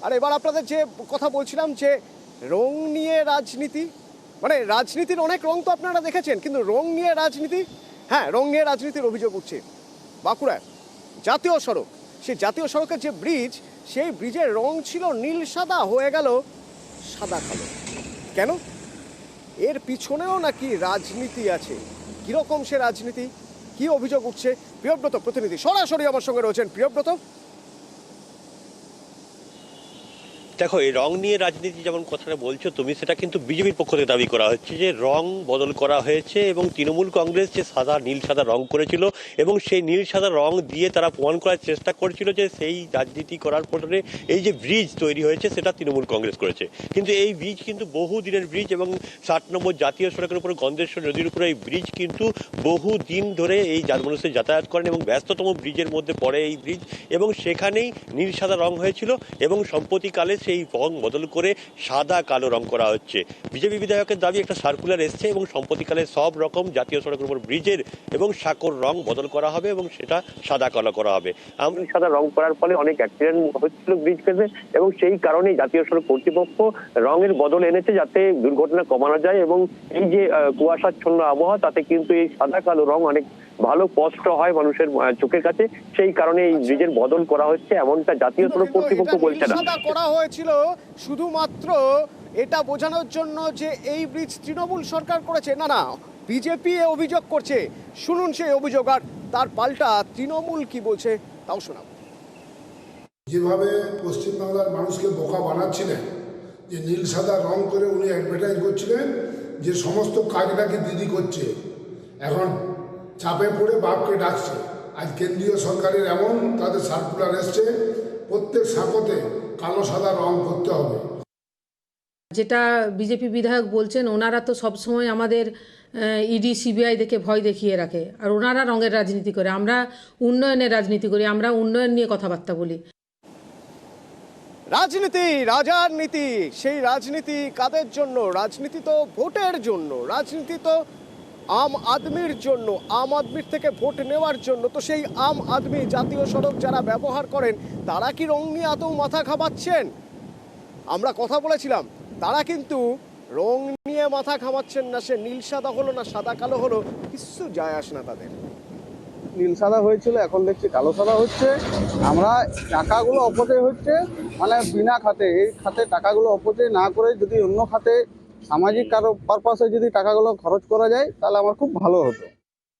আর এবার আপনাদের যে কথা বলছিলাম যে রং নিয়ে রাজনীতি, মানে রাজনীতির অনেক রং তো আপনারা দেখেছেন, কিন্তু রং নিয়ে রাজনীতি, হ্যাঁ রং নিয়ে রাজনীতির অভিযোগ উঠছে বাঁকুড়ায় জাতীয় সড়ক। সেই জাতীয় সড়কের যে ব্রিজ, সেই ব্রিজের রং ছিল নীল সাদা, হয়ে গেল সাদা কালো। কেন? এর পিছনেও নাকি রাজনীতি আছে। কিরকম সে রাজনীতি, কি অভিযোগ উঠছে? প্রিয়ব্রত প্রতিনিধি সরাসরি আমার সঙ্গে রয়েছেন। প্রিয়ব্রত, দেখো, এই রং নিয়ে রাজনীতি যেমন কথাটা বলছো তুমি, সেটা কিন্তু বিজেপির পক্ষ থেকে দাবি করা হচ্ছে যে রং বদল করা হয়েছে এবং তৃণমূল কংগ্রেস যে সাদা নীল সাদা রং করেছিল এবং সেই নীল সাদা রং দিয়ে তারা প্রমাণ করার চেষ্টা করছিল যে সেই রাজনীতি করার পরে এই যে ব্রিজ তৈরি হয়েছে সেটা তৃণমূল কংগ্রেস করেছে। কিন্তু এই ব্রিজ কিন্তু বহু দিনের ব্রিজ এবং 60 নম্বর জাতীয় সড়কের উপর গন্ধেশ্বর নদীর উপরে এই ব্রিজ কিন্তু বহু দিন ধরে এই মানুষের যাতায়াত করেন এবং ব্যস্ততম ব্রিজের মধ্যে পড়ে এই ব্রিজ, এবং সেখানেই নীল সাদা রং হয়েছিল এবং সম্প্রতিকালে সেই রং বদল করে সাদা কালো রং করা হচ্ছে। বিজেপি বিধায়কের দাবি একটা সার্কুলার এসছে এবং সম্প্রতিকালে সব রকম জাতীয় সড়কের উপর ব্রিজের এবং সাঁকোর রং বদল করা হবে এবং সেটা সাদা কালো করা হবে। সাদা রং করার ফলে অনেক অ্যাক্সিডেন্ট হচ্ছিল ব্রিজ ফেসে এবং সেই কারণেই জাতীয় সড়ক কর্তৃপক্ষ রঙের বদল এনেছে যাতে দুর্ঘটনা কমানো যায় এবং এই যে কুয়াশাচ্ছন্ন আবহাওয়া তাতে কিন্তু এই সাদা কালো রং অনেক ভালো স্পষ্ট হয় মানুষের চোখের কাছে। সেই কারণে এই ব্রিজের বদল করা হচ্ছে, এমনটা জাতীয় সড়ক কর্তৃপক্ষ বলছে না। সাদা করা হয়েছিল শুধুমাত্র এটা বোঝানোর জন্য যে এই ব্রিজ তৃণমূল সরকার করেছে, না না, বিজেপি অভিযোগ করছে। শুনুন সেই অভিযোগ, আর তার পাল্টা তৃণমূল কি বলছে তাও শোনাব। যেভাবে পশ্চিমবাংলার মানুষকে বোকা বানাচ্ছিলেন, যে নীল সাদা রং করে উনি অ্যাডভার্টাইজ করছিলেন যে সমস্ত কাজ নাকি দিদি করছে, এখন চাপে পড়ে বাপকে ডাকছে। আজ কেন্দ্রীয় সরকারের এমন তাদের সার্কুলার এসছে, প্রত্যেক সাঁকোতে কালো সাদা রং করতে হবে। যেটা বিজেপি বিধায়ক বলছেন, ওনারা তো সবসময় আমাদের ইডি সিবিআই দেখে ভয় দেখিয়ে রাখে, আর ওনারা রঙের রাজনীতি করে, আমরা উন্নয়নের রাজনীতি করি, আমরা উন্নয়ন নিয়ে কথাবার্তা বলি। রাজনীতি, রাজার নীতি, সেই রাজনীতি কাদের জন্য? রাজনীতি তো ভোটের জন্য, রাজনীতি তো আম আদমির জন্য, আম আদমির থেকে ভোট নেওয়ার জন্য। তো সেই আম আদমি জাতীয় সড়ক যারা ব্যবহার করেন, তারা কি রং নিয়ে আদৌ মাথা ঘামাচ্ছেন? আমরা কথা বলেছিলাম, তারা কিন্তু রং নিয়ে মাথা ঘামাচ্ছেন না। সে নীল সাদা হলো না সাদা কালো হলো, কিছু যায় আসে না তাদের। নীল সাদা হয়েছিল, এখন দেখছি কালো সাদা হচ্ছে। আমরা টাকাগুলো অপচয় হচ্ছে, মানে বিনা খাতে, এই খাতে টাকাগুলো অপচয় না করে যদি অন্য খাতে সামাজিক কারো পারপাসে যদি টাকাগুলো খরচ করা যায় তাহলে আমার খুব ভালো হতো।